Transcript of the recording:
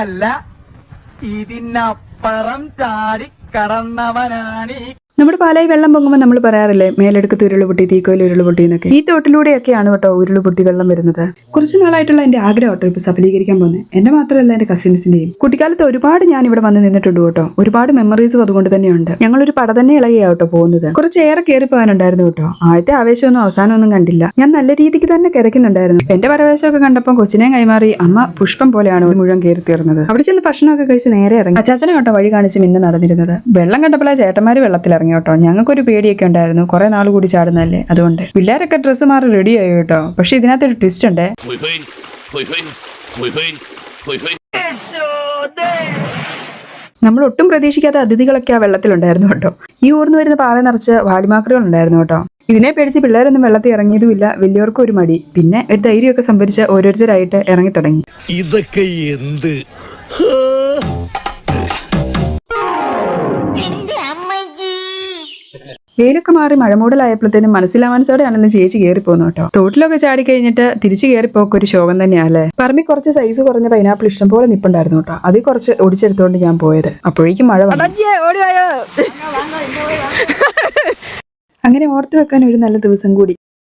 അല്ല ഇതിനപ്പുറം ചാടി കടന്നവനാണ്. നമ്മുടെ പാലായി വെള്ളം പൊങ്ങുമ്പോൾ നമ്മൾ പറയാറില്ലേ മേലെടുക്കത്ത് ഉരുളുപൊട്ടി തീക്കോയിൽ ഉരുളുപൊട്ടി എന്നൊക്കെ. ഈ തോട്ടിലൂടെയൊക്കെയാണ് കേട്ടോ ഉരുളുപൊട്ടി വെള്ളം വരുന്നത്. കുറച്ച് നാളായിട്ടുള്ള എന്റെ ആഗ്രഹം കേട്ടോ ഇപ്പൊ സഫലീകരിക്കാൻ പോകുന്നത്. എന്റെ മാത്രമല്ല എന്റെ കസിൻസിന്റെയും. കുട്ടിക്കാലത്ത് ഒരുപാട് ഞാൻ ഇവിടെ വന്ന് നിന്നിട്ടുണ്ട് കേട്ടോ. ഒരുപാട് മെമ്മറീസും അതുകൊണ്ട് തന്നെയുണ്ട്. ഞങ്ങളൊരു പട തന്നെ ഇളകിയാ കേട്ടോ പോകുന്നത്. കുറച്ചേറെ കയറി പോകാനുണ്ടായിരുന്നു കേട്ടോ. ആദ്യത്തെ ആവേശമൊന്നും അവസാനമൊന്നും കണ്ടില്ല. ഞാൻ നല്ല രീതിക്ക് തന്നെ കിടക്കുന്നുണ്ടായിരുന്നു. എന്റെ പരവേശമൊക്കെ കണ്ടപ്പോൾ കൊച്ചിനെ കൈമാറി അമ്മ പുഷ്പം പോലെയാണ് മുഴുവൻ കയറി തീർന്നത്. അവിടെ ചെന്ന് ഭക്ഷണമൊക്കെ കഴിച്ച് നേരെ ഇറങ്ങി. അച്ചാച്ചനെ കേട്ടോ വഴി കാണിച്ച് പിന്നെ നടന്നിരുന്നത്. വെള്ളം കണ്ടപ്പോഴാ ചേട്ടന്മാര് വെള്ളത്തിലിറങ്ങി കേട്ടോ. ഞങ്ങൾക്കൊരു പേടിയൊക്കെ ഉണ്ടായിരുന്നു. കുറെ നാൾ കൂടി ചാടുന്നല്ലേ, അതുകൊണ്ട്. പിള്ളേരൊക്കെ ഡ്രസ്സ് മാറി റെഡി ആയി കേട്ടോ. പക്ഷെ ഇതിനകത്തൊരു ട്വിസ്റ്റ് ഉണ്ട്. നമ്മൾ ഒട്ടും പ്രതീക്ഷിക്കാത്ത അതിഥികളൊക്കെ ആ വെള്ളത്തിലുണ്ടായിരുന്നു കേട്ടോ. ഈ ഊർന്നു വരുന്ന പാറ നിറച്ച് വാലിമാക്രികൾ ഉണ്ടായിരുന്നു കേട്ടോ. ഇതിനെ പേടിച്ച് പിള്ളേരൊന്നും വെള്ളത്തിൽ ഇറങ്ങിയതുമില്ല. വലിയവർക്കും ഒരു മടി. പിന്നെ ഒരു ധൈര്യമൊക്കെ സംഭരിച്ച് ഓരോരുത്തരായിട്ട് ഇറങ്ങി തുടങ്ങി. ഇതൊക്കെ എന്ത് വെയിലൊക്കെ മാറി മഴമൂടലായപ്പോഴത്തേനും മനസ്സിലാവാൻസോടെയാണെങ്കിലും ചേച്ചി കയറിപ്പോന്നു കേട്ടോ. തോട്ടിലൊക്കെ ചാടി കഴിഞ്ഞിട്ട് തിരിച്ചു കയറിപ്പോക്ക് ഒരു ശോകം തന്നെയല്ലേ. പറമ്പി കുറച്ച് സൈസ് കുറഞ്ഞ പൈനാപ്പിൾ ഇഷ്ടം പോലെ നിപ്പുണ്ടായിരുന്നു കേട്ടോ. അതിൽ കുറച്ച് ഒടിച്ചെടുത്തോണ്ട് ഞാൻ പോയത്. അപ്പോഴേക്കും മഴ വന്നു. അങ്ങനെ ഓർത്തു വെക്കാൻ ഒരു നല്ല ദിവസം കൂടി.